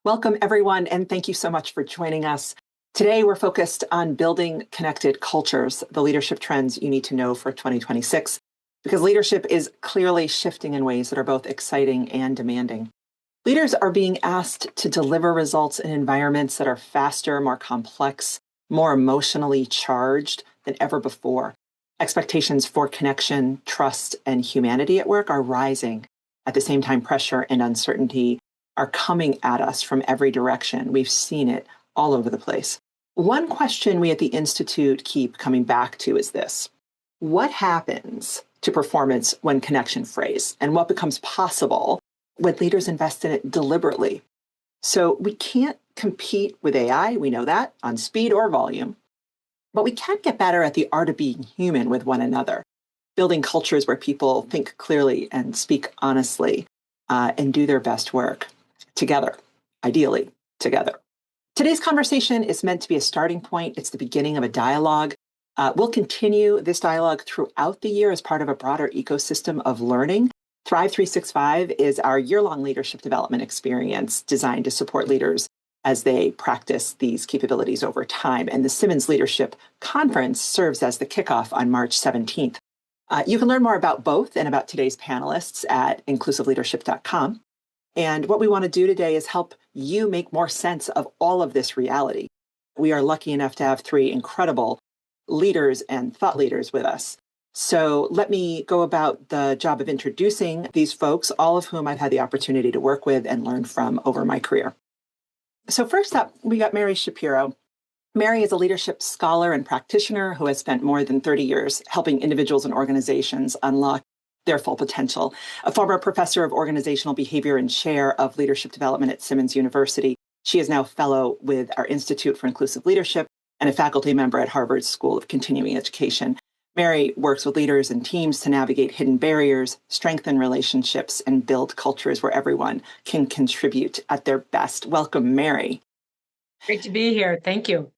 Welcome, everyone, and thank you so much for joining us. Today, we're focused on building connected cultures, the leadership trends you need to know for 2026, because leadership is clearly shifting in ways that are both exciting and demanding. Leaders are being asked to deliver results in environments that are faster, more complex, more emotionally charged than ever before. Expectations for connection, trust, and humanity at work are rising. At the same time, pressure and uncertainty are coming at us from every direction. We've seen it all over the place. One question we at the Institute keep coming back to is this: what happens to performance when connection frays? And what becomes possible when leaders invest in it deliberately? So we can't compete with AI, we know that, on speed or volume, but we can get better at the art of being human with one another, building cultures where people think clearly and speak honestly and do their best work together, ideally together. Today's conversation is meant to be a starting point. It's the beginning of a dialogue. We'll continue this dialogue throughout the year as part of a broader ecosystem of learning. Thrive 365 is our year-long leadership development experience designed to support leaders as they practice these capabilities over time. And the Simmons Leadership Conference serves as the kickoff on March 17th. You can learn more about both and about today's panelists at inclusiveleadership.com. And what we want to do today is help you make more sense of all of this reality. We are lucky enough to have three incredible leaders and thought leaders with us. So let me go about the job of introducing these folks, all of whom I've had the opportunity to work with and learn from over my career. So first up, we got Mary Shapiro. Mary is a leadership scholar and practitioner who has spent more than 30 years helping individuals and organizations unlock their full potential. A former professor of organizational behavior and chair of leadership development at Simmons University, she is now fellow with our Institute for Inclusive Leadership and a faculty member at Harvard School of Continuing Education. Mary works with leaders and teams to navigate hidden barriers, strengthen relationships, and build cultures where everyone can contribute at their best. Welcome, Mary. Great to be here. Thank you.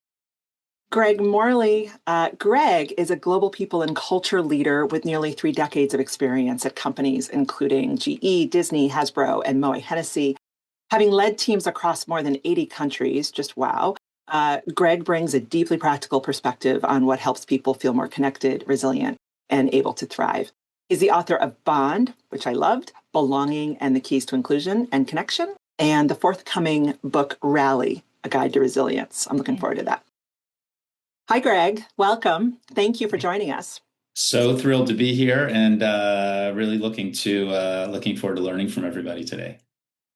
Greg Morley. Greg is a global people and culture leader with nearly 3 decades of experience at companies including GE, Disney, Hasbro, and Moët Hennessy. Having led teams across more than 80 countries, just wow, Greg brings a deeply practical perspective on what helps people feel more connected, resilient, and able to thrive. He's the author of Bond, which I loved, Belonging and the Keys to Inclusion and Connection, and the forthcoming book, Rally, A Guide to Resilience. I'm looking forward to that. Hi, Greg. Welcome. Thank you for joining us. So thrilled to be here and really looking forward to learning from everybody today.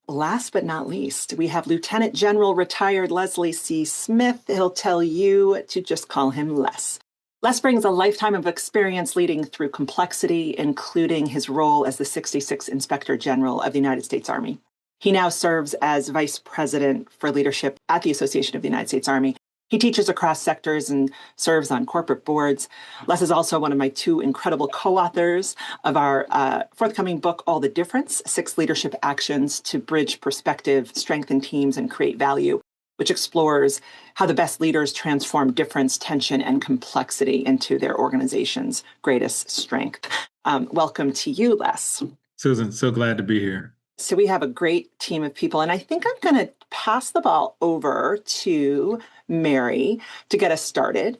Last but not least, we have Lieutenant General retired Leslie C. Smith. He'll tell you to just call him Les. Les brings a lifetime of experience leading through complexity, including his role as the 66th Inspector General of the United States Army. He now serves as Vice President for Leadership at the Association of the United States Army. He teaches across sectors and serves on corporate boards. Les is also one of my 2 incredible co-authors of our forthcoming book, All the Difference, 6 Leadership Actions to Bridge Perspective, Strengthen Teams, and Create Value, which explores how the best leaders transform difference, tension, and complexity into their organization's greatest strength. Welcome to you, Les. Susan, so glad to be here. So we have a great team of people, and I think I'm going to pass the ball over to Mary to get us started.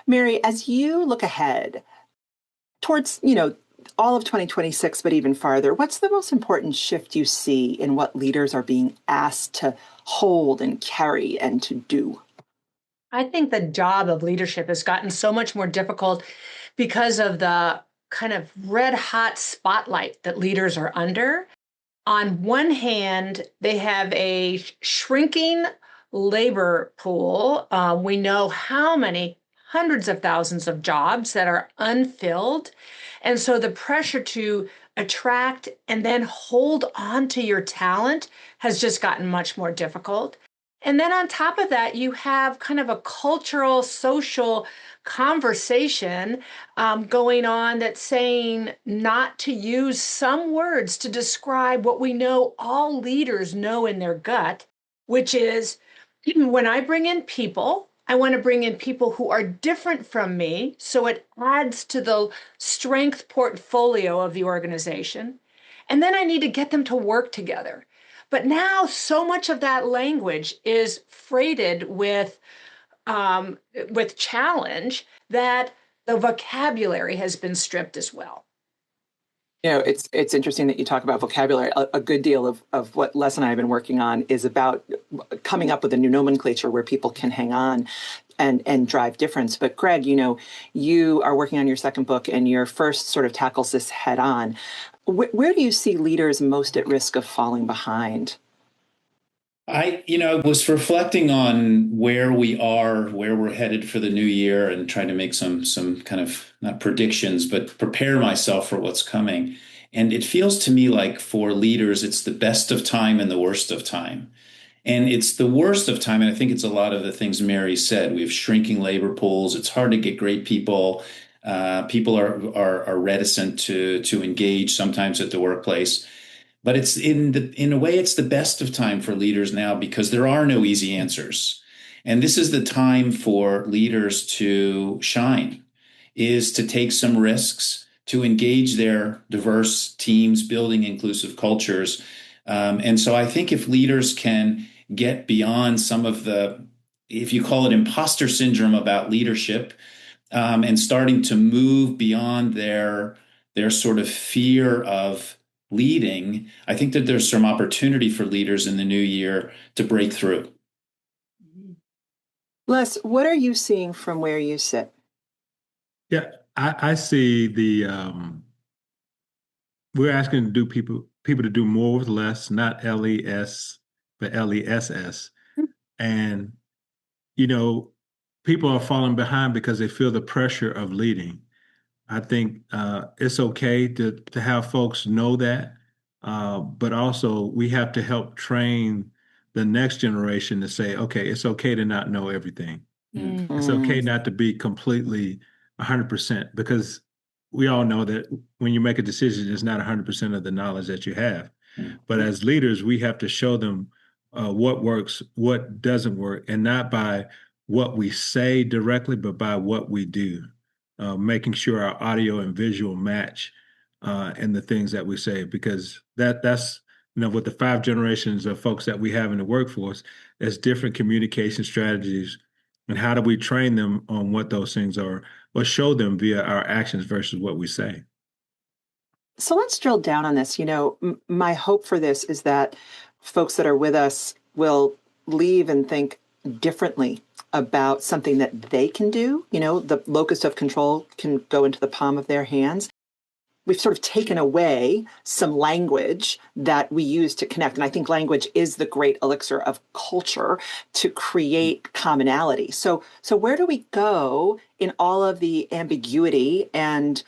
Mary, as you look ahead towards, all of 2026, but even farther, what's the most important shift you see in what leaders are being asked to hold and carry and to do? I think the job of leadership has gotten so much more difficult because of the kind of red hot spotlight that leaders are under. On one hand, they have a shrinking labor pool. We know how many hundreds of thousands of jobs that are unfilled. And so the pressure to attract and then hold on to your talent has just gotten much more difficult. And then on top of that, you have kind of a cultural, social conversation going on that's saying not to use some words to describe what we know all leaders know in their gut, which is when I bring in people, I want to bring in people who are different from me, so it adds to the strength portfolio of the organization. And then I need to get them to work together. But now so much of that language is freighted with challenge that the vocabulary has been stripped as well. It's interesting that you talk about vocabulary. A good deal of what Les and I have been working on is about coming up with a new nomenclature where people can hang on and drive difference. But Greg, you are working on your second book, and your first sort of tackles this head on. Where do you see leaders most at risk of falling behind? I was reflecting on where we are, where we're headed for the new year, and trying to make some kind of not predictions, but prepare myself for what's coming. And it feels to me like for leaders, it's the best of time and the worst of time. And it's the worst of time, and I think it's a lot of the things Mary said. We have shrinking labor pools. It's hard to get great people. People are reticent to engage sometimes at the workplace. But it's in a way, it's the best of time for leaders now because there are no easy answers. And this is the time for leaders to shine, is to take some risks, to engage their diverse teams, building inclusive cultures. And so I think if leaders can get beyond some of the, if you call it imposter syndrome about leadership, and starting to move beyond their sort of fear of leading, I think that there's some opportunity for leaders in the new year to break through. Les, what are you seeing from where you sit? Yeah, I see we're asking to do people to do more with less, not LES, but LESS. And, people are falling behind because they feel the pressure of leading. I think it's okay to have folks know that, but also we have to help train the next generation to say, okay, it's okay to not know everything. Mm-hmm. It's okay not to be completely 100%, because we all know that when you make a decision, it's not 100% of the knowledge that you have. But as leaders, we have to show them what works, what doesn't work, and not by what we say directly, but by what we do. Making sure our audio and visual match in the things that we say, because that's with the 5 generations of folks that we have in the workforce, there's different communication strategies, and how do we train them on what those things are, or show them via our actions versus what we say. So let's drill down on this. My hope for this is that folks that are with us will leave and think differently about something that they can do. The locus of control can go into the palm of their hands. We've sort of taken away some language that we use to connect. And I think language is the great elixir of culture to create commonality. So where do we go in all of the ambiguity and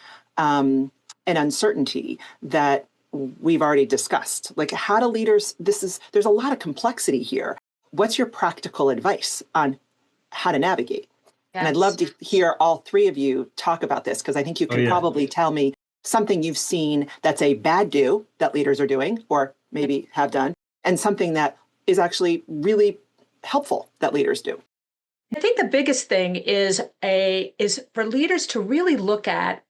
uncertainty that we've already discussed? Like, how do leaders, there's a lot of complexity here. What's your practical advice on how to navigate? Yes. And I'd love to hear all 3 of you talk about this, because I think you can probably tell me something you've seen that's a bad do that leaders are doing, or maybe have done, and something that is actually really helpful that leaders do. I think the biggest thing is for leaders to really look at,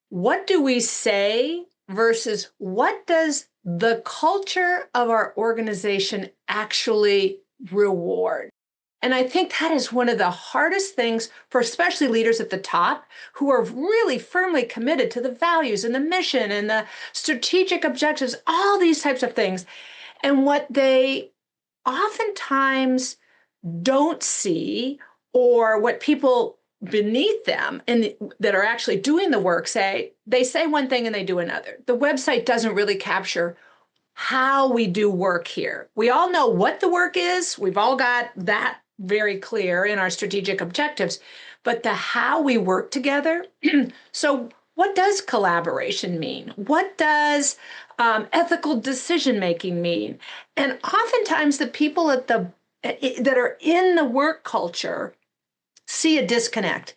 what do we say versus what does the culture of our organization actually reward? And I think that is one of the hardest things for especially leaders at the top who are really firmly committed to the values and the mission and the strategic objectives, all these types of things. And what they oftentimes don't see, or what people beneath them and that are actually doing the work they say one thing and they do another. The website doesn't really capture how we do work here. We all know what the work is. We've all got that very clear in our strategic objectives, but the how we work together. So what does collaboration mean? What does ethical decision-making mean? And oftentimes the people that are in the work culture see a disconnect.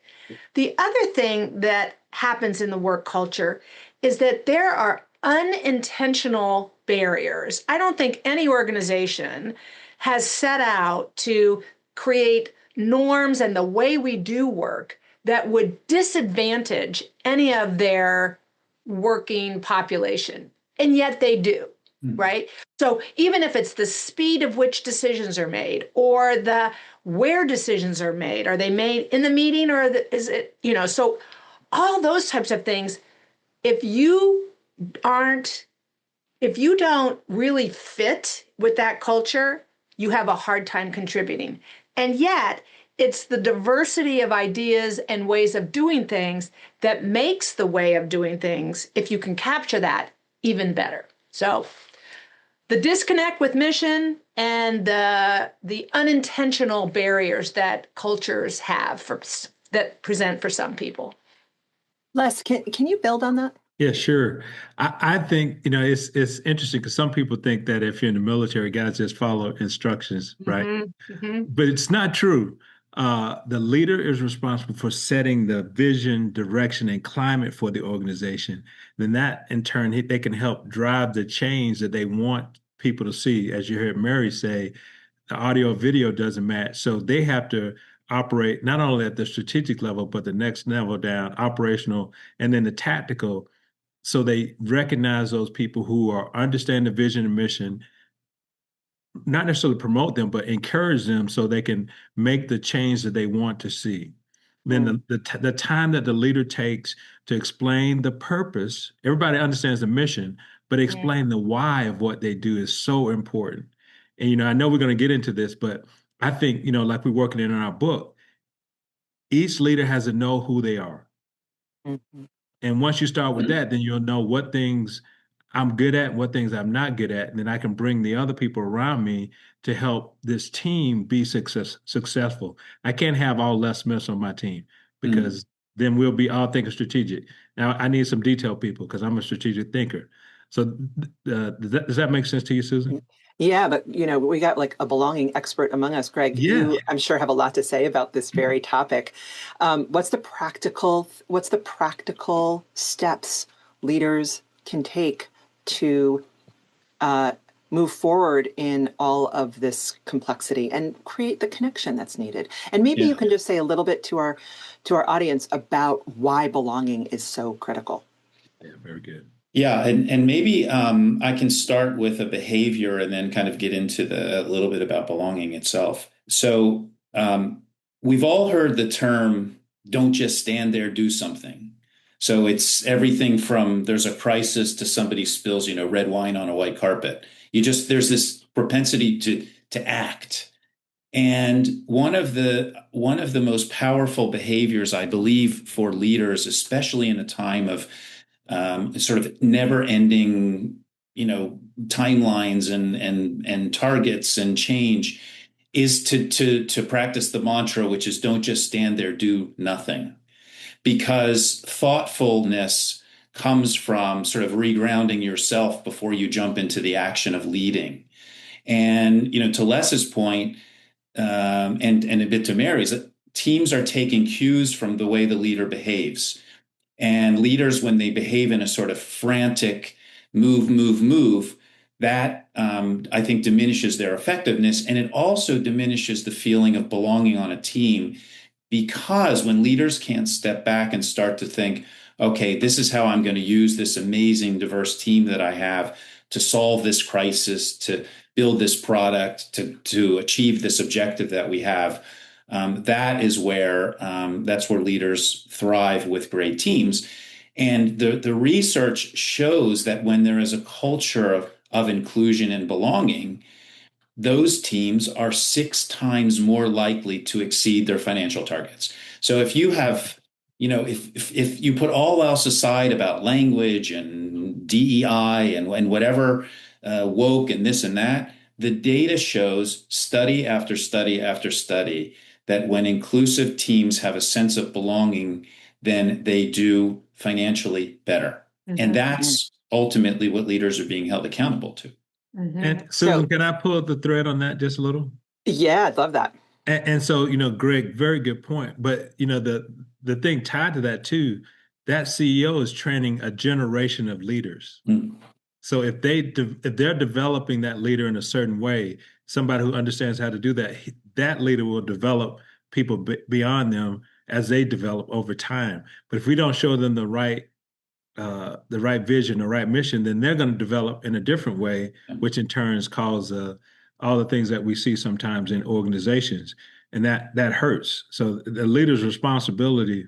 The other thing that happens in the work culture is that there are unintentional barriers. I don't think any organization has set out to create norms and the way we do work that would disadvantage any of their working population. And yet they do. right? So even if it's the speed of which decisions are made or the where decisions are they made in the meeting or is it, so all those types of things, if you don't really fit with that culture, you have a hard time contributing. And yet, it's the diversity of ideas and ways of doing things that makes the way of doing things, if you can capture that, even better. So the disconnect with mission and the unintentional barriers that cultures have that present for some people. Les, can you build on that? Yeah, sure. I think, it's interesting because some people think that if you're in the military, guys just follow instructions, right? But it's not true. The leader is responsible for setting the vision, direction, and climate for the organization. Then that, in turn, they can help drive the change that they want people to see. As you heard Mary say, the audio video doesn't match. So they have to operate not only at the strategic level, but the next level down, operational, and then the tactical. So they recognize those people who understand the vision and mission, not necessarily promote them, but encourage them so they can make the change that they want to see. Then the time that the leader takes to explain the purpose, everybody understands the mission, but explain the why of what they do is so important. And, I know we're going to get into this, but I think, like we're working in our book, each leader has to know who they are. Mm-hmm. And once you start with that, then you'll know what things I'm good at, what things I'm not good at. And then I can bring the other people around me to help this team be successful. I can't have all Les Smiths on my team because then we'll be all thinking strategic. Now, I need some detailed people because I'm a strategic thinker. So does that make sense to you, Susan? Yeah, but we got like a belonging expert among us. Greg, Yeah. you, I'm sure, have a lot to say about this very topic. What's the practical steps leaders can take to move forward in all of this complexity and create the connection that's needed? And maybe you can just say a little bit to our audience about why belonging is so critical. Yeah, very good. Yeah, and maybe I can start with a behavior and then kind of get into a little bit about belonging itself. So we've all heard the term, don't just stand there, do something. So it's everything from there's a crisis to somebody spills, red wine on a white carpet. There's this propensity to act. And one of the most powerful behaviors, I believe, for leaders, especially in a time of sort of never-ending, timelines and targets and change, is to practice the mantra, which is don't just stand there, do nothing. Because thoughtfulness comes from sort of regrounding yourself before you jump into the action of leading. And to Les's point, and a bit to Mary's, that teams are taking cues from the way the leader behaves. And leaders, when they behave in a sort of frantic move, that I think diminishes their effectiveness. And it also diminishes the feeling of belonging on a team, because when leaders can't step back and start to think, okay, this is how I'm going to use this amazing, diverse team that I have to solve this crisis, to build this product, to achieve this objective that we have. That's where leaders thrive with great teams. And the research shows that when there is a culture of inclusion and belonging, those teams are 6 times more likely to exceed their financial targets. So if you have, if you put all else aside about language and DEI and whatever, woke and this and that, the data shows, study after study after study, that when inclusive teams have a sense of belonging, then they do financially better. And that's ultimately what leaders are being held accountable to. And Susan, can I pull up the thread on that just a little? Yeah, I'd love that. And so, Greg, very good point. But, the thing tied to that too, that CEO is training a generation of leaders. So if they're developing that leader in a certain way, somebody who understands how to do that, that leader will develop people beyond them as they develop over time. But if we don't show them the right the right vision, the right mission, then they're going to develop in a different way, which in turns cause all the things that we see sometimes in organizations, and that hurts. So the leader's responsibility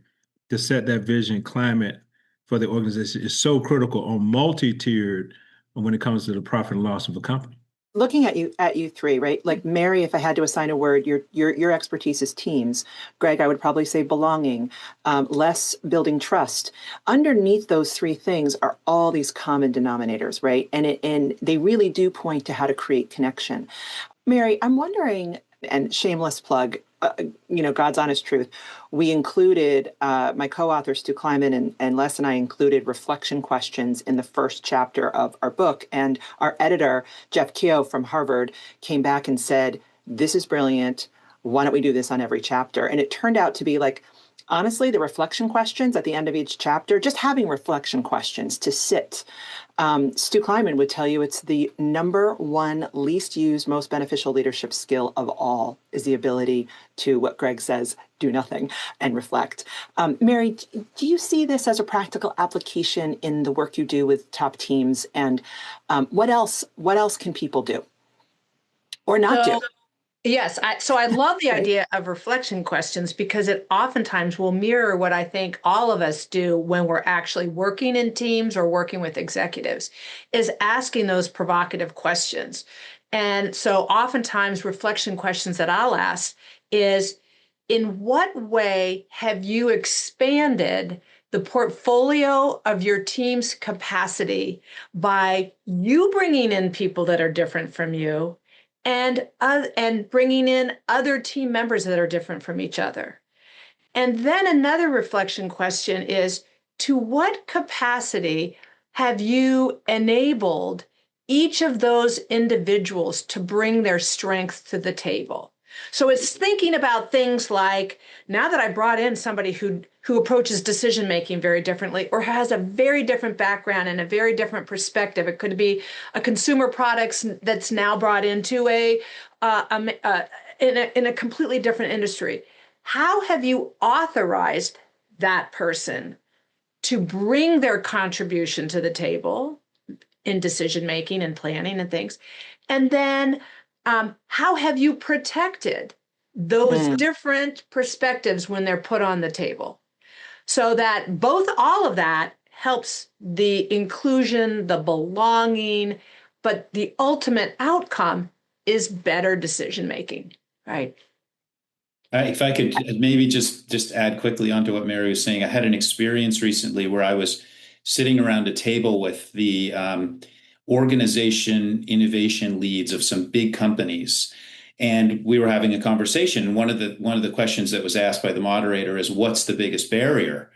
to set that vision climate for the organization is so critical on multi-tiered when it comes to the profit and loss of a company. Looking at you three, right? Like Mary, if I had to assign a word, your expertise is teams. Greg, I would probably say belonging. Les, building trust. Underneath those three things are all these common denominators, right? And they really do point to how to create connection. Mary, I'm wondering, and shameless plug, God's honest truth. We included, my co-author, Stu Kleiman, and Les and I included reflection questions in the first chapter of our book. And our editor, Jeff Keogh from Harvard, came back and said, this is brilliant. Why don't we do this on every chapter? And it turned out to be like, honestly, the reflection questions at the end of each chapter, just having reflection questions to sit. Stu Kleiman would tell you it's the number one least used, most beneficial leadership skill of all is the ability to, what Greg says, do nothing and reflect. Mary, do you see this as a practical application in the work you do with top teams? And what else can people do or not do? Yes. So I love the idea of reflection questions because it oftentimes will mirror what I think all of us do when we're actually working in teams or working with executives, is asking those provocative questions. And so oftentimes reflection questions that I'll ask is, in what way have you expanded the portfolio of your team's capacity by you bringing in people that are different from you and bringing in other team members that are different from each other? And then another reflection question is, to what capacity have you enabled each of those individuals to bring their strengths to the table? So it's thinking about things like, now that I brought in somebody who approaches decision making very differently or has a very different background and a very different perspective. It could be a consumer products that's now brought into in a completely different industry. How have you authorized that person to bring their contribution to the table in decision making and planning and things? And then how have you protected those different perspectives when they're put on the table? So that all of that helps the inclusion, the belonging, but the ultimate outcome is better decision making, right? If I could maybe just add quickly onto what Mary was saying, I had an experience recently where I was sitting around a table with the organization innovation leads of some big companies. And we were having a conversation. One of the questions that was asked by the moderator is, what's the biggest barrier?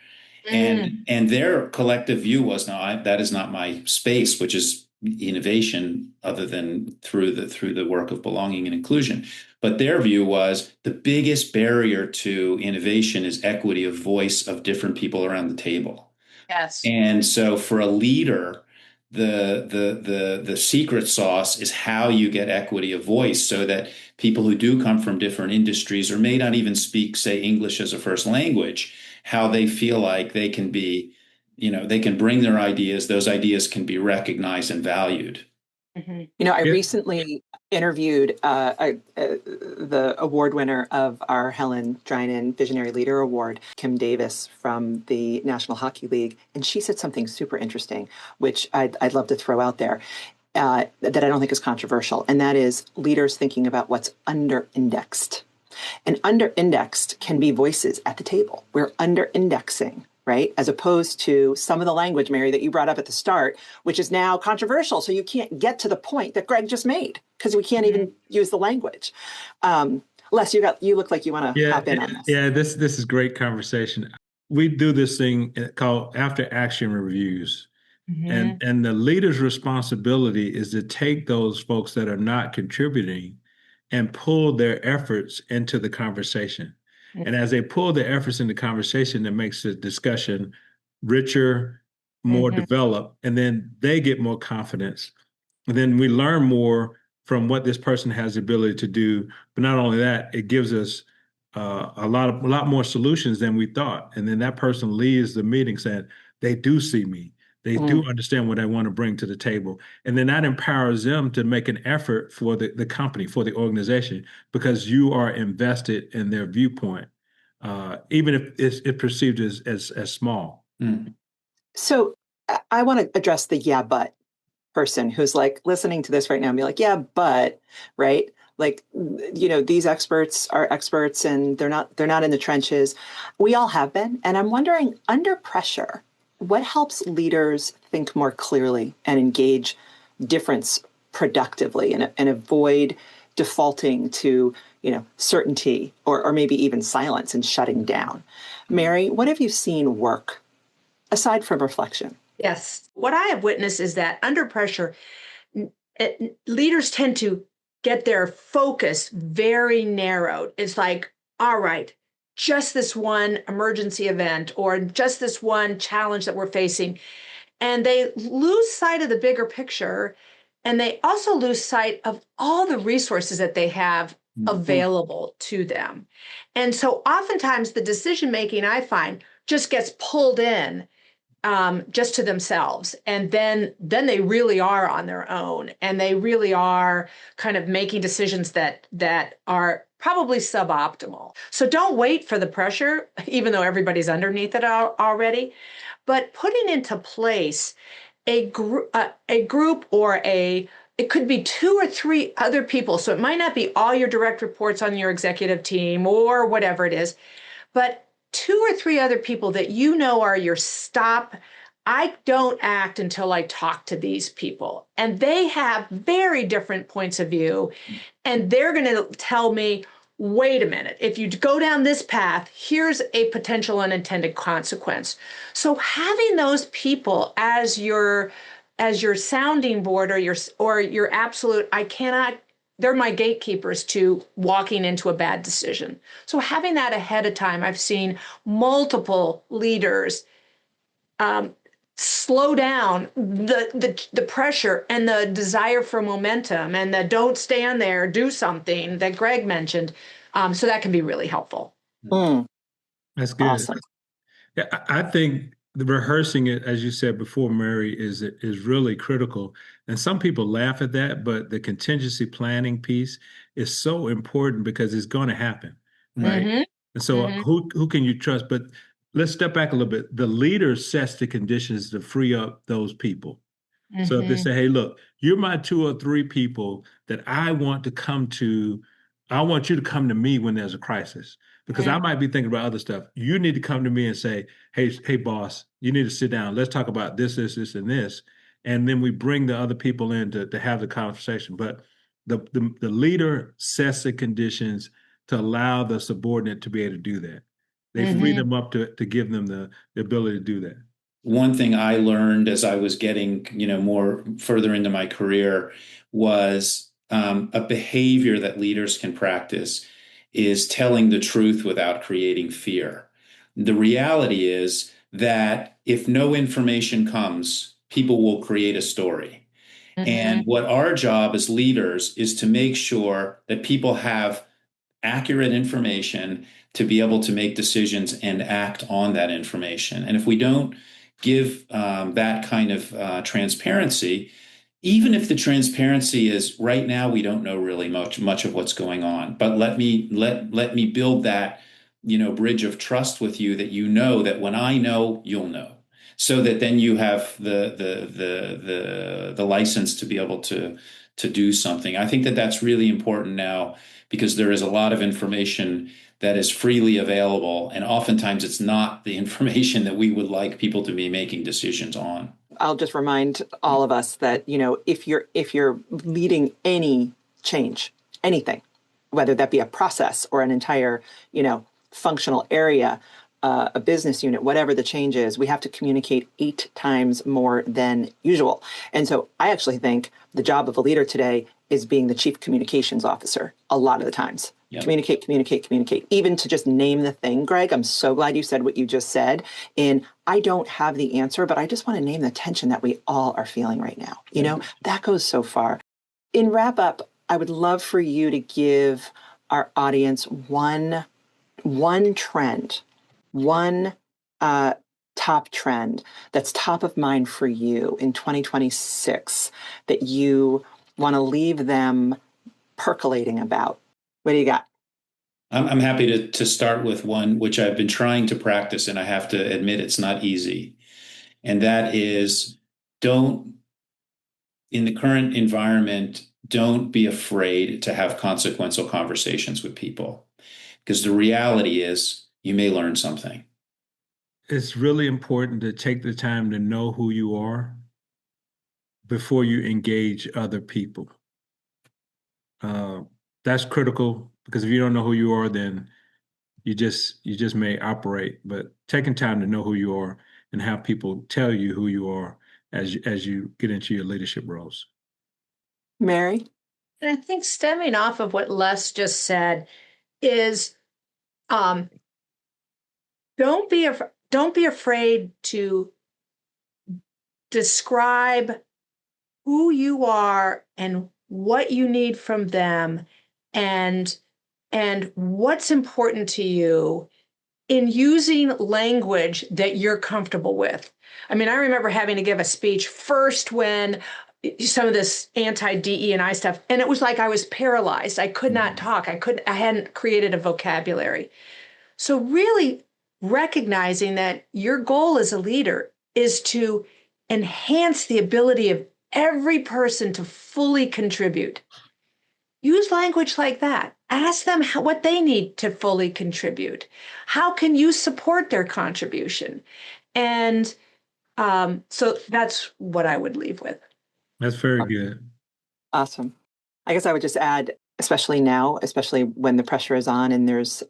And their collective view was, no, that is not my space, which is innovation, other than through the work of belonging and inclusion. But their view was, the biggest barrier to innovation is equity of voice of different people around the table. Yes. And so for a leader, the secret sauce is how you get equity of voice, so that people who do come from different industries or may not even speak, say, English as a first language, how they feel like they can be, they can bring their ideas, those ideas can be recognized and valued. Mm-hmm. I recently interviewed the award winner of our Helen Drynan Visionary Leader Award, Kim Davis from the National Hockey League. And she said something super interesting, which I'd love to throw out there, that I don't think is controversial. And that is leaders thinking about what's under-indexed. And under-indexed can be voices at the table. We're under-indexing, right? As opposed to some of the language, Mary, that you brought up at the start, which is now controversial. So you can't get to the point that Greg just made because we can't even use the language. Les, you look like you want to hop in on this. Yeah, this is great conversation. We do this thing called after action reviews. And the leader's responsibility is to take those folks that are not contributing and pull their efforts into the conversation. And as they pull their efforts into conversation, that makes the discussion richer, more developed, and then they get more confidence. And then we learn more from what this person has the ability to do. But not only that, it gives us a lot more solutions than we thought. And then that person leaves the meeting saying, they do see me. They do understand what they want to bring to the table. And then that empowers them to make an effort for the company, for the organization, because you are invested in their viewpoint, even if it's perceived as small. Mm. So I want to address the yeah, but person who's like listening to this right now and be like, yeah, but, right? Like, these experts are experts and they're not in the trenches. We all have been. And I'm wondering, under pressure, what helps leaders think more clearly and engage difference productively and avoid defaulting to, certainty or maybe even silence and shutting down? Mary, what have you seen work aside from reflection? Yes. What I have witnessed is that under pressure, leaders tend to get their focus very narrowed. It's like, all right, just this one emergency event or just this one challenge that we're facing. And they lose sight of the bigger picture. And they also lose sight of all the resources that they have available to them. And so oftentimes the decision making, I find, just gets pulled in just to themselves. And then they really are on their own, and they really are kind of making decisions that are probably suboptimal. So don't wait for the pressure, even though everybody's underneath it already, but putting into place a group or it could be 2 or 3 other people. So it might not be all your direct reports on your executive team or whatever it is, but 2 or 3 other people that are your stop. I don't act until I talk to these people. And they have very different points of view. And they're going to tell me, wait a minute, if you go down this path, here's a potential unintended consequence. So having those people as your sounding board or your absolute, they're my gatekeepers to walking into a bad decision. So having that ahead of time, I've seen multiple leaders slow down the pressure and the desire for momentum and the don't stand there, do something that Greg mentioned. So that can be really helpful. That's good. Awesome. Yeah, I think the rehearsing it, as you said before, Mary, is really critical. And some people laugh at that, but the contingency planning piece is so important because it's going to happen, right? Mm-hmm. And so who can you trust? But let's step back a little bit. The leader sets the conditions to free up those people. So if they say, hey, look, you're my 2 or 3 people that I want to come to, I want you to come to me when there's a crisis, because I might be thinking about other stuff. You need to come to me and say, hey, boss, you need to sit down. Let's talk about this, and this. And then we bring the other people in to have the conversation. But the leader sets the conditions to allow the subordinate to be able to do that. They free them up to give them the ability to do that. One thing I learned as I was getting, more further into my career was a behavior that leaders can practice is telling the truth without creating fear. The reality is that if no information comes, people will create a story. And what our job as leaders is to make sure that people have accurate information to be able to make decisions and act on that information. And if we don't give that kind of transparency, even if the transparency is right now, we don't know really much of what's going on, but let me build that, bridge of trust with you that that when I know, you'll know, so that then you have the license to be able to do something. I think that that's really important now because there is a lot of information that is freely available, and oftentimes it's not the information that we would like people to be making decisions on. I'll just remind all of us that, if you're leading any change, anything, whether that be a process or an entire, functional area, a business unit, whatever the change is, we have to communicate 8 times more than usual. And so I actually think the job of a leader today is being the chief communications officer a lot of the times. Yep. Communicate, even to just name the thing. Greg, I'm so glad you said what you just said. And I don't have the answer, but I just want to name the tension that we all are feeling right now. That goes so far. In wrap up, I would love for you to give our audience one trend, one top trend that's top of mind for you in 2026 that you want to leave them percolating about? What do you got? I'm happy to start with one which I've been trying to practice, and I have to admit it's not easy. And that is, don't, in the current environment, don't be afraid to have consequential conversations with people, because the reality is you may learn something. It's really important to take the time to know who you are before you engage other people. Uh, that's critical because if you don't know who you are, then you just may operate. But taking time to know who you are and have people tell you who you are as you get into your leadership roles. Mary? And I think stemming off of what Les just said is don't be afraid to describe who you are and what you need from them and what's important to you in using language that you're comfortable with. I mean, I remember having to give a speech first when some of this anti-DE&I stuff, and it was like I was paralyzed. I could not talk. I hadn't created a vocabulary. So really recognizing that your goal as a leader is to enhance the ability of every person to fully contribute. Use language like that. Ask them what they need to fully contribute. How can you support their contribution? And so that's what I would leave with. That's very good. Awesome. I guess I would just add, especially now, especially when the pressure is on and there's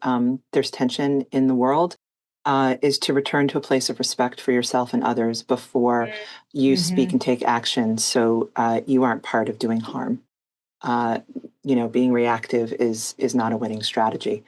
tension in the world, is to return to a place of respect for yourself and others before you speak and take action, so you aren't part of doing harm. Being reactive is not a winning strategy.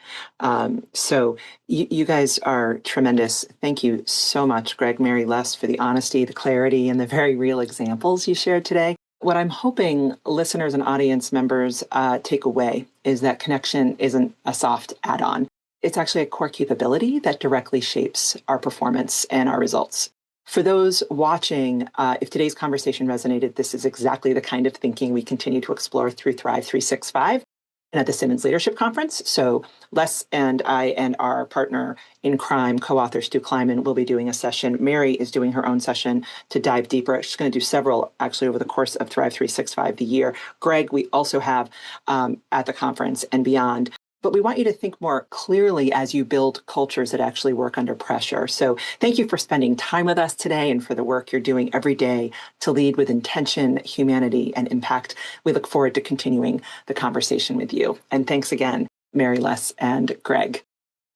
So you guys are tremendous. Thank you so much, Greg, Mary, Les, for the honesty, the clarity, and the very real examples you shared today. What I'm hoping listeners and audience members take away is that connection isn't a soft add-on. It's actually a core capability that directly shapes our performance and our results. For those watching, if today's conversation resonated, this is exactly the kind of thinking we continue to explore through Thrive 365 and at the Simmons Leadership Conference. So Les and I and our partner in crime, co-author Stu Kleiman, will be doing a session. Mary is doing her own session to dive deeper. She's going to do several actually over the course of Thrive 365 the year. Greg, we also have at the conference and beyond. But we want you to think more clearly as you build cultures that actually work under pressure. So thank you for spending time with us today and for the work you're doing every day to lead with intention, humanity, and impact. We look forward to continuing the conversation with you. And thanks again, Mary, Les, and Greg.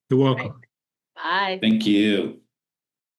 You're welcome. Bye. Thank you.